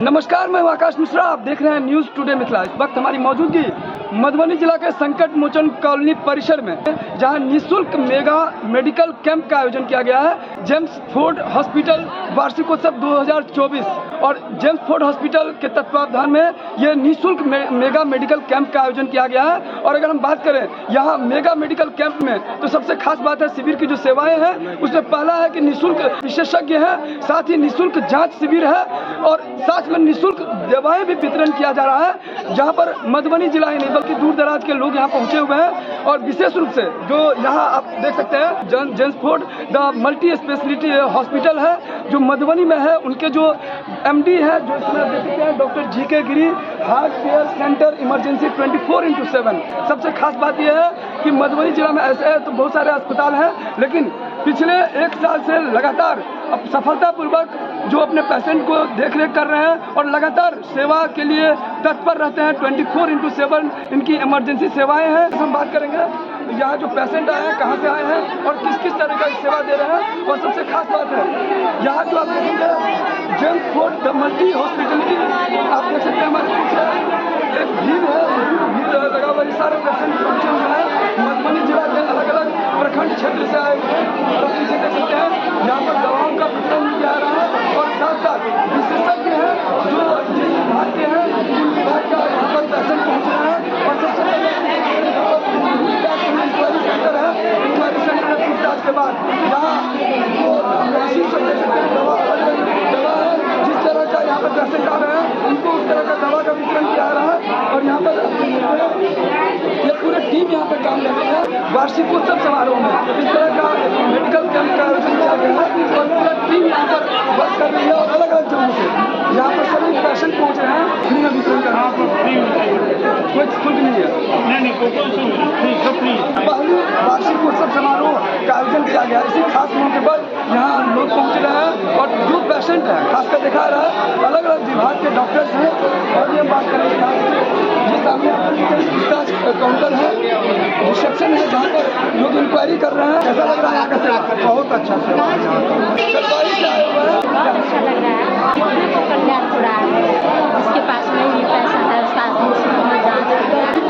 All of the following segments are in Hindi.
नमस्कार, मैं आकाश मिश्रा। आप देख रहे हैं न्यूज़ टुडे मिथिला। इस वक्त हमारी मौजूदगी मधुबनी जिला के संकट मोचन कॉलोनी परिसर में, जहां निःशुल्क मेगा मेडिकल कैंप का आयोजन किया गया है। जेम्स फोर्ड हॉस्पिटल वार्षिकोत्सव 2024 और जेम्स फोर्ड हॉस्पिटल के तत्वावधान में ये निःशुल्क मेगा मेडिकल कैंप का आयोजन किया गया है। और अगर हम बात करें यहाँ मेगा मेडिकल कैंप में, तो सबसे खास बात है शिविर की जो सेवाएं हैं उसमें पहला है कि निःशुल्क विशेषज्ञ हैं, साथ ही निःशुल्क जाँच शिविर है और साथ में निःशुल्क दवाएं भी वितरण किया जा रहा है, जहां पर मधुबनी जिला ही नहीं बल्कि दूर दराज के लोग यहां पहुंचे हुए हैं। और विशेष रूप से जो यहां आप देख सकते हैं James Ford the multi speciality hospital है जो मधुबनी में है, उनके जो एमडी है जो इसमें देख सकते हैं डॉक्टर जीके गिरी, हार्ट केयर सेंटर इमरजेंसी 24/7। सबसे खास बात यह है कि मधुबनी जिला में ऐसे तो बहुत सारे अस्पताल हैं, लेकिन पिछले 1 साल से लगातार अब सफलतापूर्वक जो अपने पेशेंट को देखरेख कर रहे हैं और लगातार सेवा के लिए तत्पर रहते हैं। 24/7 इनकी इमरजेंसी सेवाएं हैं। हम बात करेंगे यहाँ जो पेशेंट आए हैं कहाँ से आए हैं और किस किस तरह की सेवा दे रहे हैं। और सबसे खास बात है यहाँ जो आप देखेंगे James Ford the multi hospital की आप देख सकते हैं हमारे पीछे एक भीड़ लगा हुआ है। सारे पेशेंट पहुँचे हुए हैं मधुबनी जिला के अलग अलग प्रखंड क्षेत्र से आए हुए हैं। और पीछे देख सकते हैं यहाँ पर दवाओं का वितरण किया जा रहा है और साथ साथ विशेषज्ञ हैं जो जिस विभाग के हैं उन विभाग का यहाँ पर पेशेंट पहुँच रहे हैं। और सबसे पहले इंक्वायरी सेंटर है, इंक्वायरी सेंटर में पूछताछ के बाद यहाँ मशीन से देख सकते हैं दवा है, जिस तरह का यहाँ पर पेशेंट आ रहे हैं उनको उस तरह का दवा का वितरण किया जा रहा है। और यहाँ पर ये पूरे टीम यहाँ पर काम कर रही है। वार्षिकोत्सव समारोह में इस तरह का मेडिकल कैंप का आयोजन किया गया है और पूरा टीम यहाँ पर वर्क कर रही है और अलग अलग जगहों से यहाँ पर सभी पेशेंट पहुँच रहे हैं। फ्री में वितरण कर रहे हैं, कोई शुल्क नहीं है। पहली वार्षिकोत्सव समारोह का आयोजन किया गया। इसी खास मौके पर यहाँ लोग पहुँच रहे हैं और जो पेशेंट है खासकर दिखा रहा है अलग अलग विभाग के डॉक्टर्स हैं। और ये बात करें ये सामने पूछताछ काउंटर है, रिसेप्शन है जहाँ पर लोग इंक्वायरी कर रहे हैं। कैसा लग रहा है यहाँ का सेवा? बहुत अच्छा सेवा है। सरकारी से आए हुए हैं, अच्छा लग रहा है। को कल्याण हो रहा है, उसके पास में ही पैसा है उसका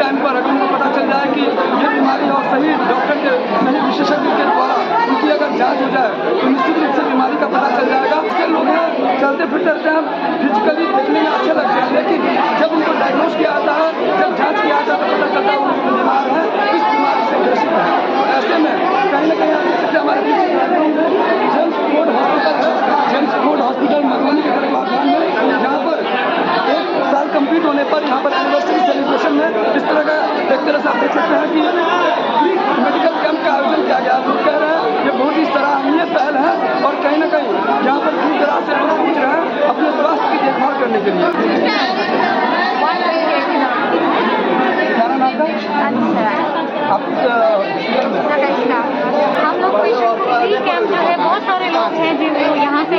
टाइम पर अगर उनको पता चल जाए कि ये बीमारी और सही डॉक्टर के सही विशेषज्ञ के द्वारा उनकी अगर जांच हो जाए तो निश्चित रूप से बीमारी का पता चल जाएगा। इससे लोग हैं चलते फिरते रहते हैं, फिजिकली देखने में अच्छे लगते हैं, लेकिन जब उनको डायग्नोज किया जाता है, जब जाँच किया जाता है तो पता चलता है वो बीमार है, इस बीमारी से ग्रसित है। तो ऐसे में कहीं ना कहीं आप देख सकते हैं हमारे जेम्स फोर्ड हॉस्पिटल है, जेम्स फोर्ड हॉस्पिटल मधुबनी के तत्वावधान में यहाँ पर 1 साल कंप्लीट होने पर यहाँ पर एनिवर्सरी सेलिब्रेशन में इस तरह का एक तरह से आप देख सकते हैं कि फ्री मेडिकल कैंप का आयोजन किया गया। लोग कह रहे हैं ये बहुत ही सराहनीय पहल है और कहीं ना कहीं यहाँ पर दूर दराज से लोग पहुँच रहे हैं अपने स्वास्थ्य की देखभाल करने के लिए। सारा नाम का आप हम लोग फ्री कैंप जो है, बहुत सारे लोग हैं जिनको यहाँ से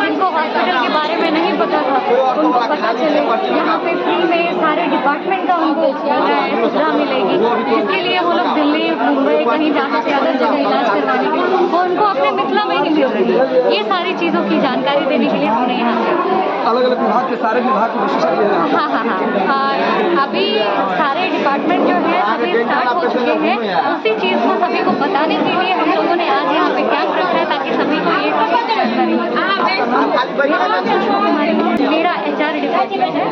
जिनको हॉस्पिटल के बारे में नहीं पता था उनको पता चले। यहाँ पे फ्री में सारे डिपार्टमेंट का उनको सुविधा मिलेगी, जिसके लिए वो लोग दिल्ली मुंबई कहीं जाना से अलग जगह इलाज करवाने के लिए वो उनको अपने मिथिला में ही मिलेगी। ये सारी चीज़ों की जानकारी देने के लिए हमने यहाँ से अलग अलग विभाग के सारे विभाग के विशेषज्ञ हैं। हाँ। अभी सारे डिपार्टमेंट जो है सभी स्टार्ट हो चुके हैं। उसी चीज़ को सभी को बताने के लिए हम लोगों ने आज यहाँ पे कैंप रखा है ताकि सभी को ये मेरा HR डिपार्टमेंट है।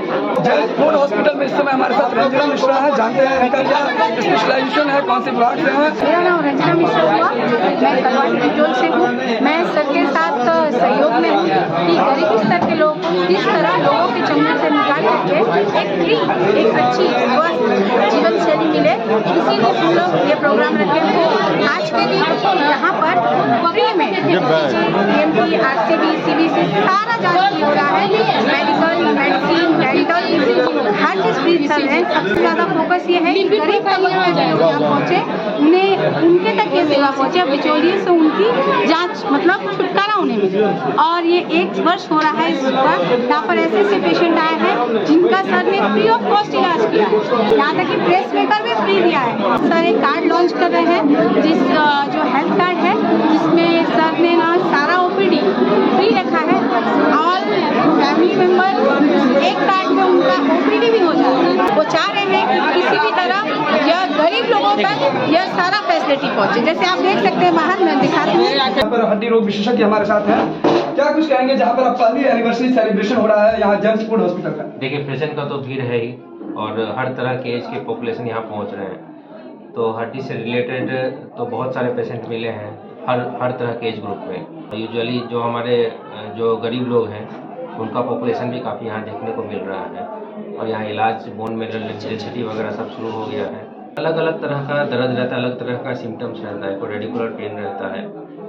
जेम्स फोर्ड हॉस्पिटल में इस समय हमारे साथ रंजना मिश्रा है, जानते हैं इनका क्या स्पेशलाइजेशन है, कौन से विभाग से है? मेरा नाम रंजना मिश्रा हुआ, मैं कलवाड़ी कंट्रोल से हूँ। मैं सर के साथ सहयोग में हूँ कि गरीबी स्तर के लोगों को किस तरह लोगों के चंगुल से निकाल करके एक अच्छी स्वस्थ जीवन शैली मिले, इसीलिए हम लोग ये प्रोग्राम रखे हुए हैं। आज के दिन यहाँ पर फ्री में PMT, RCB, CBC सारा जांच हो रहा है। मेडिकल, मेडिसिन, हॉस्पिटल हर चीज़ फ्री चल रहे हैं। सबसे ज़्यादा फोकस ये है कि गरीब तबके में जो लोग यहाँ पहुँचे उन्हें उनके तक ये सेवा पहुँचे, बिचौलिए से उनकी जांच मतलब छुटकारा उन्हें मिले। और ये 1 वर्ष हो रहा है इस पर। यहाँ पर ऐसे पेशेंट आए हैं जिनका सर ने फ्री ऑफ कॉस्ट इलाज किया है, यहाँ तक कि प्रेस मेकर भी फ्री दिया है। सर एक कार्ड लॉन्च कर रहे हैं जो हेल्थ कार्ड है, जिसमें सर ने ना सारा ओपीडी फ्री रखा है। ऑल फैमिली मेंबर एक कार्ड में उनका ओपीडी भी हो जाए। वो चाह रहे हैं कि किसी भी तरह यह गरीब लोगों तक यह सारा फैसिलिटी पहुँचे। जैसे आप देख सकते हैं बाहर में दिखाते हैं। यहाँ पर हड्डी रोग विशेषज्ञ हमारे साथ हैं। क्या कुछ कहेंगे जहाँ पर अब पहली एनिवर्सरी सेलिब्रेशन हो रहा है यहाँ जेम्स फूड हॉस्पिटल का? देखिए, पेशेंट का तो भीड़ है ही और हर तरह के एज के पॉपुलेशन यहाँ पहुँच रहे हैं। तो हड्डी से रिलेटेड तो बहुत सारे पेशेंट मिले हैं हर तरह के एज ग्रुप में। यूजुअली जो हमारे जो गरीब लोग हैं उनका पॉपुलेशन भी काफ़ी यहाँ देखने को मिल रहा है। और यहाँ इलाज बोन मिनरल डेंसिटी वगैरह सब शुरू हो गया है। अलग अलग तरह का दर्द रहता है, अलग तरह का सिम्टम्स रहता है। कोई रेडिकुलर पेन रहता है,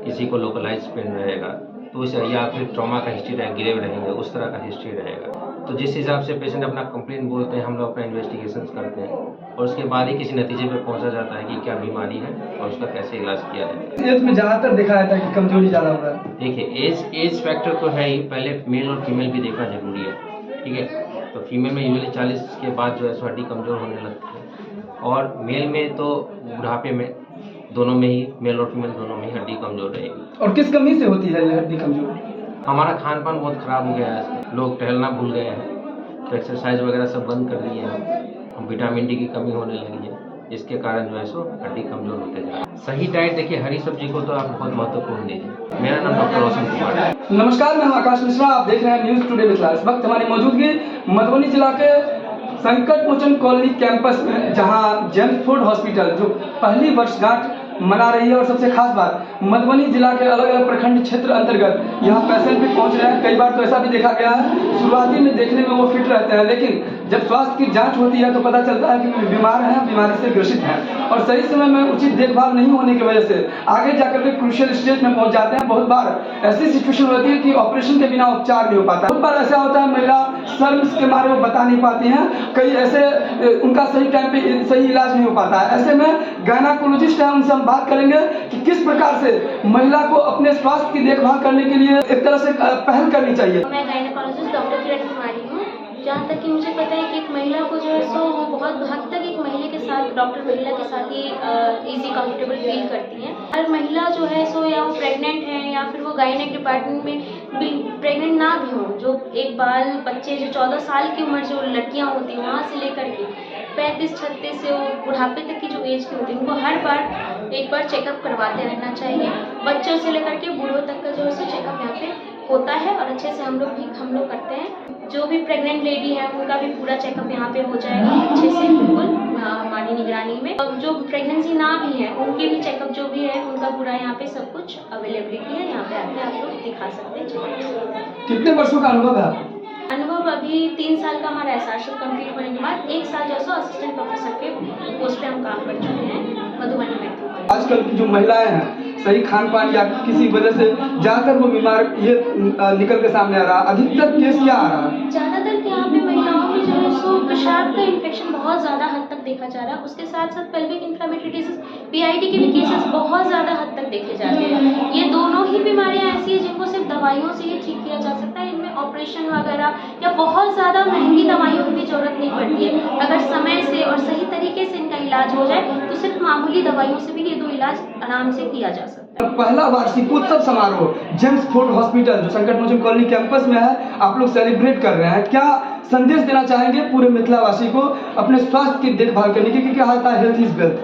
किसी को लोकलाइज पेन रहेगा, तो उसे या फिर ट्रॉमा का हिस्ट्री रहेगा, गिरे रहेंगे, उस तरह का हिस्ट्री रहेगा। तो जिस हिसाब से पेशेंट अपना कंप्लेंट बोलते हैं, हम लोग अपना इन्वेस्टिगेशन करते हैं और उसके बाद ही किसी नतीजे पे पहुंचा जाता है कि क्या बीमारी है और उसका कैसे इलाज किया जाए। एज में ज़्यादातर देखा जाता है कि कमजोरी ज़्यादा हो रहा है। देखिए, एज फैक्टर तो है ही, पहले मेल और फीमेल भी देखना जरूरी है, ठीक है। तो फीमेल में यूजुअली 40 के बाद जो है सो हड्डी कमज़ोर होने लगती है और मेल में तो बुढ़ापे में, दोनों में ही, मेल और फीमेल दोनों में ही हड्डी कमज़ोर रहेगी। और किस कमी से होती है ये हड्डी कमजोर? हमारा खान पान बहुत ख़राब हो गया है, लोग टहलना भूल गए हैं, तो एक्सरसाइज वगैरह सब बंद कर दिए हैं। विटामिन डी की कमी होने लगी है, इसके कारण जो है सो हड्डी कमज़ोर होते जा रही है। सही डाइट देखिए, हरी सब्जी को तो आप बहुत महत्वपूर्ण दीजिए। मेरा नाम डॉक्टर रोशन कुमार है। नमस्कार, मैं आकाश मिश्रा, आप देख रहे हैं न्यूज़ टुडे मिथिला। इस वक्त हमारी मौजूदगी मधुबनी जिला के संकट मोचन कॉलोनी कैंपस में, जहां जेम्स फूड हॉस्पिटल जो पहली वर्षगांठ मना रही है। और सबसे खास बात, मधुबनी जिला के अलग अलग प्रखंड क्षेत्र अंतर्गत यहाँ पेशेंट भी पहुँच रहे हैं। कई बार तो ऐसा भी देखा गया है, शुरुआती में देखने में वो फिट रहते हैं, लेकिन जब स्वास्थ्य की जांच होती है तो पता चलता है कि बीमार हैं, बीमारी से ग्रसित हैं और सही समय में उचित देखभाल नहीं होने की वजह से आगे जाकर के क्रूशियल स्टेज में पहुंच जाते हैं। बहुत बार ऐसी सिचुएशन होती है कि ऑपरेशन के बिना उपचार नहीं हो पाता। बहुत बार ऐसा होता है महिला शर्म के मारे वो बता नहीं पाती हैं, कई ऐसे उनका सही टाइम पे सही इलाज नहीं हो पाता है। ऐसे में गायनाकोलॉजिस्ट है, उनसे हम बात करेंगे कि किस प्रकार से महिला को अपने स्वास्थ्य की देखभाल करने के लिए एक तरह से पहल करनी चाहिए। मैं गायनाकोलॉजिस्ट डॉक्टर किरण कुमारी हूँ। जहाँ तक कि मुझे पता है कि एक महिला को जो है सो वो बहुत हद तक एक महिला के साथ, डॉक्टर महिला के साथ ही इजी कंफर्टेबल फील करती हैं। हर महिला जो है सो या वो प्रेग्नेंट है या फिर वो गायनेक डिपार्टमेंट में प्रेग्नेंट ना भी हो, जो एक बाल बच्चे जो 14 साल की उम्र जो लड़कियाँ होती हैं वहाँ से लेकर के 35-36 से वो बुढ़ापे तक की जो एज की होती है, उनको हर बार एक बार चेकअप करवाते रहना चाहिए। बच्चों से लेकर के बूढ़ों तक का जो है सो चेकअप यहाँ पे होता है और अच्छे से हम लोग करते हैं। जो भी प्रेग्नेंट लेडी है उनका भी पूरा चेकअप यहाँ पे हो जाएगा अच्छे से, बिल्कुल हमारी निगरानी में। और जो प्रेगनेंसी ना भी है उनके भी चेकअप जो भी है उनका पूरा यहाँ पे सब कुछ अवेलेबिलिटी है। यहाँ पे आके आप लोग दिखा सकते हैं। कितने वर्षों का अनुभव है आपको? अनुभव अभी 3 साल का हमारा एसआरशिप कंप्लीट होने के बाद 1 साल जो है असिस्टेंट प्रोफेसर के पोस्ट पे हम काम कर चुके हैं मधुबनी में। आजकल की जो महिलाएं हैं, सही खान पान या किसी वजह से ज्यादातर वो बीमार ये निकल के सामने आ रहा है। अधिकतर केस क्या आ रहा है? ज्यादातर यहाँ पे महिलाओं में जो है सो पेशाब का इन्फेक्शन बहुत ज्यादा हद तक देखा जा रहा है। उसके साथ साथ पेल्विक इन्फ्लेमेटरी डिजीज, पीआईडी के भी केसेस बहुत ज्यादा हद तक देखे जाते हैं। ये दोनों ही बीमारियां ऐसी है जिनको सिर्फ दवाइयों से ही ठीक किया जा सकता है। इनमें ऑपरेशन वगैरह या बहुत ज्यादा महंगी दवाइयों की भी जरूरत नहीं पड़ती है। अगर समय से और सही तरीके से इनका इलाज हो जाए तो सिर्फ मामूली दवाइयों से भी ये 2 इलाज आराम से किया जा सकता है। पहला वार्षिकोत्सव समारोह जेम्स फूड हॉस्पिटल जो संकट मोचन कॉलोनी कैंपस में है, आप लोग सेलिब्रेट कर रहे हैं। क्या संदेश देना चाहेंगे पूरे मिथिलावासी को अपने स्वास्थ्य की देखभाल करने की? क्या होता है हेल्थ इज वेल्थ?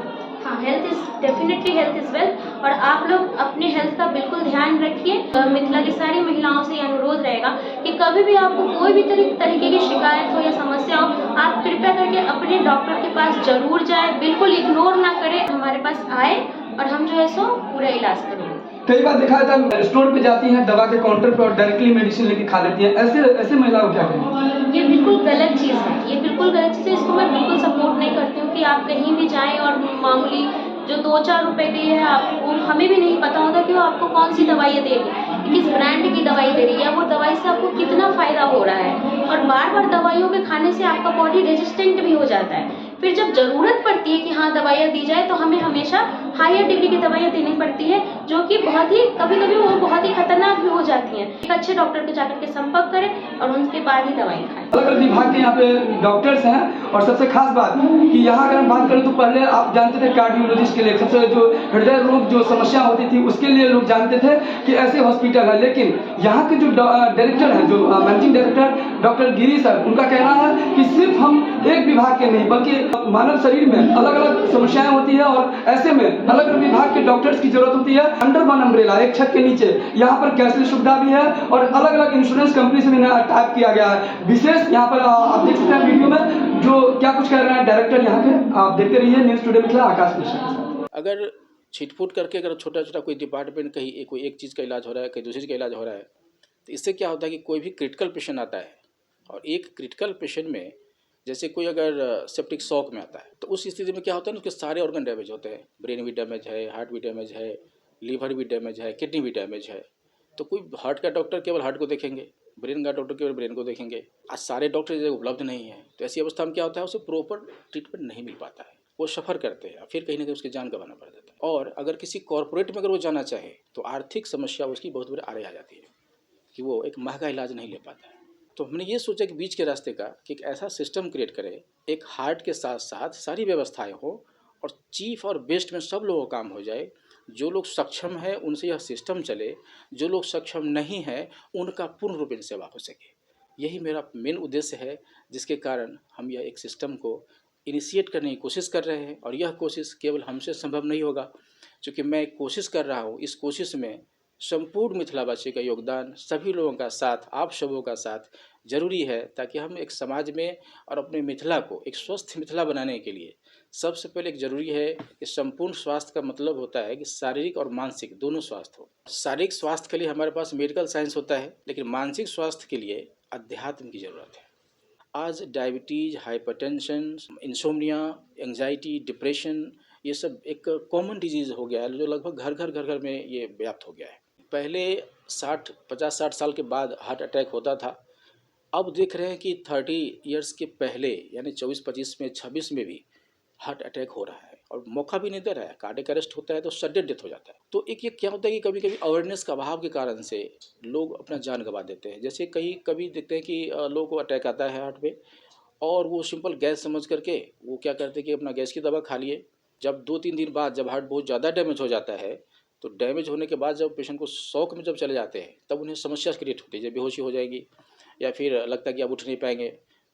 हाँ, health is definitely health is wealth. और आप लोग अपने हेल्थ का बिल्कुल ध्यान रखिए। मिथिला की सारी महिलाओं से अनुरोध रहेगा कि कभी भी आपको कोई भी तरीके की शिकायत हो या समस्या हो, आप कृपया करके अपने डॉक्टर के पास जरूर जाएं, बिल्कुल इग्नोर ना करें, हमारे पास आए और हम जो है सो पूरा इलाज करेंगे। कई बार देखा जाता है स्टोर पे जाती हैं दवा के काउंटर पे और डायरेक्टली मेडिसिन लेके खा लेती हैं। ऐसे महिलाओं को क्या करें? ये बिल्कुल गलत चीज़ है, ये बिल्कुल गलत चीज़ है। इसको मैं बिल्कुल सपोर्ट नहीं करती हूँ कि आप कहीं भी जाएं और मामूली जो 2-4 रुपए की है, आपको हमें भी नहीं पता होता कि वो आपको कौन सी दवाई दे रही है, किस ब्रांड की दवाई दे रही है, वो दवाई से आपको कितना फ़ायदा हो रहा है। और बार बार दवाइयों के खाने से आपका बॉडी रेजिस्टेंट भी हो जाता है। फिर जब जरूरत पड़ती है कि हाँ दवाइयाँ दी जाए तो हमें हमेशा हायर डिग्री की दवाइयाँ देनी पड़ती है, जो कि बहुत ही कभी कभी वो बहुत ही खतरनाक भी हो जाती हैं। एक अच्छे डॉक्टर को जाकर के संपर्क करें और उनके बाद ही दवाई खाएं। अलग अलग विभाग के यहाँ पे डॉक्टर्स हैं और सबसे खास बात कि यहाँ अगर हम बात करें तो पहले आप जानते थे कार्डियोलॉजिस्ट के लिए, सबसे जो हृदय रोग जो समस्या होती थी उसके लिए लोग जानते थे कि ऐसे हॉस्पिटल है, लेकिन यहाँ के जो डायरेक्टर हैं, जो मैनेजिंग डायरेक्टर डॉक्टर गिरी सर, उनका कहना है कि सिर्फ हम एक विभाग के नहीं बल्कि मानव शरीर में अलग अलग समस्याएं होती है और ऐसे में अलग अलग विभाग के डॉक्टर्स की जरूरत होती है। अंडर वन अम्ब्रेला, एक छत के नीचे यहाँ पर कैशलेस सुविधा भी है और अलग अलग इंश्योरेंस कंपनी से भी टाइप किया गया है। विशेष यहाँ पर आप देख सकते हैं वीडियो में जो क्या कुछ कह रहे हैं डायरेक्टर यहाँ के, आप देखते रहिए न्यूज़ टुडे मिथिला, आकाश मिश्रा। अगर छिटपुट करके अगर छोटा छोटा कोई डिपार्टमेंट कहीं कोई एक चीज़ का इलाज हो रहा है, कहीं दूसरी चीज़ का इलाज हो रहा है, तो इससे क्या होता है कि कोई भी क्रिटिकल पेशेंट आता है और एक क्रिटिकल पेशेंट में जैसे कोई अगर सेप्टिक शॉक में आता है तो उस स्थिति में क्या होता है ना, उसके सारे ऑर्गन डैमेज होते हैं। ब्रेन भी डैमेज है, हार्ट भी डैमेज है, लीवर भी डैमेज है, किडनी भी डैमेज है। तो कोई हार्ट का डॉक्टर केवल हार्ट को देखेंगे, ब्रेन का डॉक्टर केवल ब्रेन को देखेंगे। आज सारे डॉक्टर जो उपलब्ध नहीं है, तो ऐसी अवस्था में क्या होता है, उसे प्रॉपर ट्रीटमेंट नहीं मिल पाता है, वो सफ़र करते हैं, फिर कहीं ना कहीं उसकी जान गंवाना पड़ जाता है। और अगर किसी कॉर्पोरेट में अगर वो जाना चाहे तो आर्थिक समस्या उसकी बहुत बड़ी आड़े आ जाती है कि वो एक महंगा इलाज नहीं ले पाता है। तो हमने ये सोचा कि बीच के रास्ते का कि एक ऐसा सिस्टम क्रिएट करें, एक हार्ट के साथ साथ सारी व्यवस्थाएं हो और चीफ और बेस्ट में सब लोगों का काम हो जाए। जो लोग सक्षम है उनसे यह सिस्टम चले, जो लोग सक्षम नहीं है उनका पूर्ण रूप से सेवा हो सके। यही मेरा मेन उद्देश्य है, जिसके कारण हम यह एक सिस्टम को इनिशिएट करने की कोशिश कर रहे हैं। और यह कोशिश केवल हमसे संभव नहीं होगा, क्योंकि मैं कोशिश कर रहा हूँ। इस कोशिश में संपूर्ण मिथिलावासी का योगदान, सभी लोगों का साथ, आप सबों का साथ जरूरी है, ताकि हम एक समाज में और अपने मिथिला को एक स्वस्थ मिथिला बनाने के लिए सबसे पहले एक जरूरी है कि संपूर्ण स्वास्थ्य का मतलब होता है कि शारीरिक और मानसिक दोनों स्वास्थ्य हो। शारीरिक स्वास्थ्य के लिए हमारे पास मेडिकल साइंस होता है, लेकिन मानसिक स्वास्थ्य के लिए अध्यात्म की ज़रूरत है। आज diabetes, hypertension, insomnia, anxiety, depression, ये सब एक कॉमन डिजीज़ हो गया है, जो लगभग घर घर में ये व्याप्त हो गया है। पहले 50-60 साल के बाद हार्ट अटैक होता था, अब देख रहे हैं कि 30 इयर्स के पहले यानी 24-25 में, 26 में भी हार्ट अटैक हो रहा है और मौका भी नहीं दे रहा है। कार्डियक अरेस्ट होता है तो सडन डेथ हो जाता है। तो एक ये क्या होता है कि कभी कभी अवेयरनेस का अभाव के कारण से लोग अपना जान गंवा देते हैं। जैसे कभी देखते हैं कि लोगों को अटैक आता है हार्ट पे और वो सिंपल गैस समझ करके वो क्या करते हैं कि अपना गैस की दवा खा लिए। जब 2-3 दिन बाद जब हार्ट बहुत ज़्यादा डैमेज हो जाता है, तो डैमेज होने के बाद जब पेशेंट को शॉक में जब चले जाते हैं, तब उन्हें समस्या क्रिएट होती है, जब बेहोशी हो जाएगी या फिर लगता है कि अब उठ नहीं पाएंगे,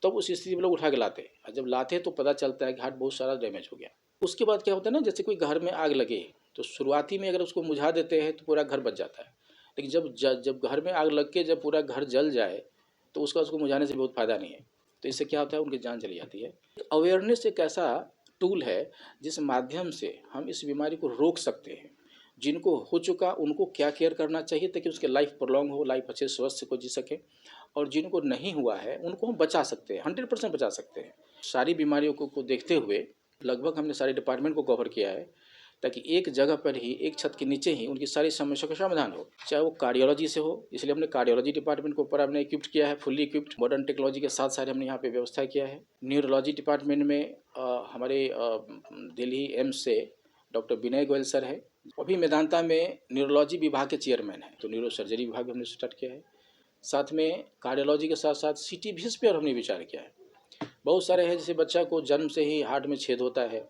तब उस स्थिति में लोग उठा के लाते हैं। और जब लाते हैं तो पता चलता है कि हार्ट बहुत सारा डैमेज हो गया। उसके बाद क्या होता है ना, जैसे कोई घर में आग लगे तो शुरुआती में अगर उसको बुझा देते हैं तो पूरा घर बच जाता है, लेकिन जब घर में आग लग के जब पूरा घर जल जाए तो उसको बुझाने से बहुत फ़ायदा नहीं है। तो इससे क्या होता है, उनकी जान चली जाती है। अवेयरनेस एक ऐसा टूल है जिस माध्यम से हम इस बीमारी को रोक सकते हैं। जिनको हो चुका उनको क्या केयर करना चाहिए ताकि उसके लाइफ प्रोलॉन्ग हो, लाइफ अच्छे स्वस्थ को जी सके, और जिनको नहीं हुआ है उनको हम बचा सकते हैं, 100% बचा सकते हैं। सारी बीमारियों को देखते हुए लगभग हमने सारे डिपार्टमेंट को कवर किया है, ताकि एक जगह पर ही, एक छत के नीचे ही उनकी सारी समस्याओं का समाधान हो। चाहे वो कार्डियोलॉजी से हो, इसलिए हमने कार्डियोलॉजी डिपार्टमेंट को ऊपर हमने इक्विप्ड किया है, फुल्ली इक्विप्ड मॉडर्न टेक्नोलॉजी के साथ सारे हमने यहाँ पे व्यवस्था किया है। न्यूरोलॉजी डिपार्टमेंट में हमारे दिल्ली एम्स से डॉक्टर विनय गोयल सर है। अभी मेदांता में न्यूरोलॉजी विभाग के चेयरमैन हैं, तो न्यूरो सर्जरी विभाग भी हमने स्टार्ट किया है। साथ में कार्डियोलॉजी के साथ साथ सिटी विजिट पर हमने विचार किया है। बहुत सारे हैं, जैसे बच्चा को जन्म से ही हार्ट में छेद होता है,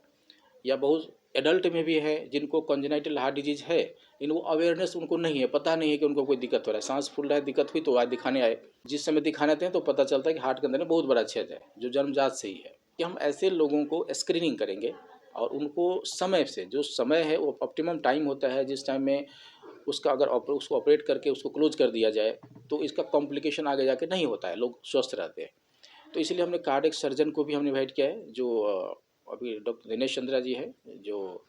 या बहुत एडल्ट में भी है जिनको कॉन्जेनाइटल हार्ट डिजीज़ है, लेकिन वो अवेयरनेस उनको नहीं है, पता नहीं है कि उनको कोई दिक्कत हो रहा है। सांस फूल रहा है, दिक्कत हुई तो आज दिखाने आए। जिस समय दिखाने आते हैं तो पता चलता है कि हार्ट के अंदर में बहुत बड़ा छेद है जो जन्मजात से ही है। कि हम ऐसे लोगों को स्क्रीनिंग करेंगे और उनको समय से, जो समय है वो ऑप्टिमम टाइम होता है, जिस टाइम में उसका अगर उसको ऑपरेट करके उसको क्लोज कर दिया जाए तो इसका कॉम्प्लिकेशन आगे जाके नहीं होता है, लोग स्वस्थ रहते हैं। तो इसलिए हमने कार्डियक सर्जन को भी हमने इन्वाइट किया है, जो अभी डॉक्टर दिनेश चंद्रा जी है, जो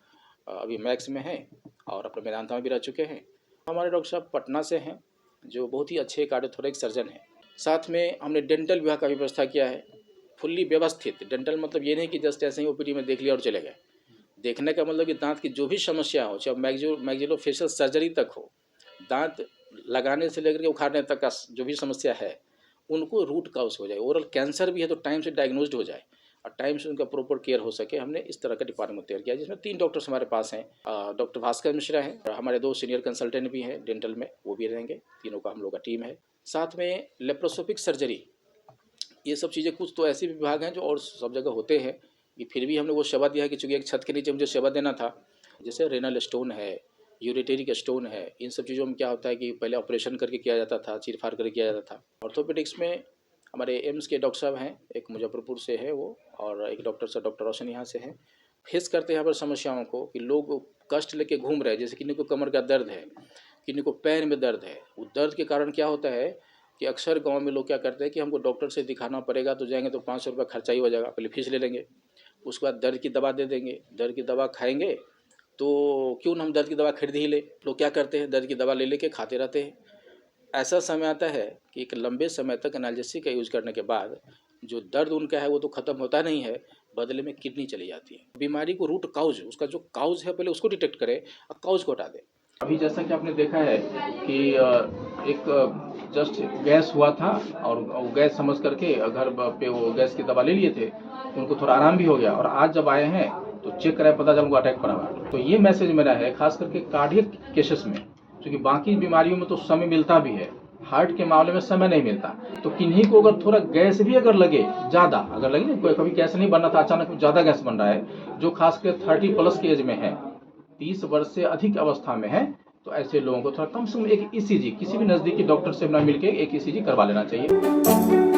अभी मैक्स में हैं और अपने मेदांता में भी रह चुके हैं। हमारे डॉक्टर साहब पटना से हैं, जो बहुत ही अच्छे कार्डियोथोरेक्स सर्जन हैं। साथ में हमने डेंटल विभाग का भी व्यवस्था किया है, फुल्ली व्यवस्थित। डेंटल मतलब ये नहीं कि जस्ट ऐसे ही ओपीडी में देख लिया और चले गए। देखने का मतलब कि दांत की जो भी समस्या हो, चाहे मैक्सिलोफेशियल सर्जरी तक हो, दांत लगाने से लेकर के उखाड़ने तक का जो भी समस्या है उनको रूट काउज हो जाए। ओरल कैंसर भी है तो टाइम से डायग्नोज्ड हो जाए और टाइम से उनका प्रॉपर केयर हो सके। हमने इस तरह का डिपार्टमेंट तैयार किया जिसमें 3 डॉक्टर्स हमारे पास हैं। डॉक्टर भास्कर मिश्रा हैं और हमारे 2 सीनियर कंसल्टेंट भी हैं डेंटल में, वो भी रहेंगे। तीनों का हम लोग का टीम है। साथ में लेप्रोस्कोपिक सर्जरी, ये सब चीज़ें कुछ तो ऐसे विभाग हैं जो और सब जगह होते हैं कि फिर भी हमने वो सेवा दिया है कि चूँकि एक छत के नीचे मुझे सेवा देना था। जैसे रेनल स्टोन है, यूरिटेरिक स्टोन है, इन सब चीज़ों में क्या होता है कि पहले ऑपरेशन करके किया जाता था, चीर-फाड़ करके किया जाता था। ऑर्थोपेडिक्स में हमारे एम्स के डॉक्टर साहब हैं, एक मुजफ्फरपुर से है वो और एक डॉक्टर रोशन यहाँ से हैं। फेस करते हैं यहाँ पर समस्याओं को कि लोग कष्ट लेके घूम रहे हैं। जैसे किन्हीं को कमर का दर्द है, किन्हीं को पैर में दर्द है। वो दर्द के कारण क्या होता है कि अक्सर गांव में लोग क्या करते हैं कि हमको डॉक्टर से दिखाना पड़ेगा, तो जाएंगे तो 500 रुपये खर्चा ही हो जाएगा, पहले फीस ले लेंगे, उसके बाद दर्द की दवा दे देंगे। दर्द की दवा खाएंगे तो क्यों ना हम दर्द की दवा खरीद ही ले। लोग क्या करते हैं, दर्द की दवा ले लेके खाते रहते हैं। ऐसा समय आता है कि एक लंबे समय तक एनाल्जेसिक का यूज़ करने के बाद जो दर्द उनका है वो तो ख़त्म होता नहीं है, बदले में किडनी चली जाती है। बीमारी को रूट काउज, उसका जो काउज है पहले उसको डिटेक्ट करें और काउज को हटा दें। अभी जैसा कि आपने देखा है कि एक जस्ट गैस हुआ था और गैस समझ करके घर पे वो गैस की दवा ले लिए थे, उनको थोड़ा आराम भी हो गया और आज जब आए हैं तो चेक कराया, पता चला उनको अटैक पड़ा हुआ। तो ये मैसेज मेरा है खास करके कार्डियक केसेस में, क्योंकि बाकी बीमारियों में तो समय मिलता भी है, हार्ट के मामले में समय नहीं मिलता। तो किन्हीं को अगर थोड़ा गैस भी अगर लगे, ज़्यादा अगर लगे ना, कोई कभी गैस नहीं बन रहा था, अचानक ज़्यादा गैस बन रहा है, जो खास कर 30+ के एज में है, 30 वर्ष से अधिक अवस्था में है, तो ऐसे लोगों को थोड़ा कम से कम एक ECG किसी भी नज़दीकी डॉक्टर से मिलकर एक ECG करवा लेना चाहिए।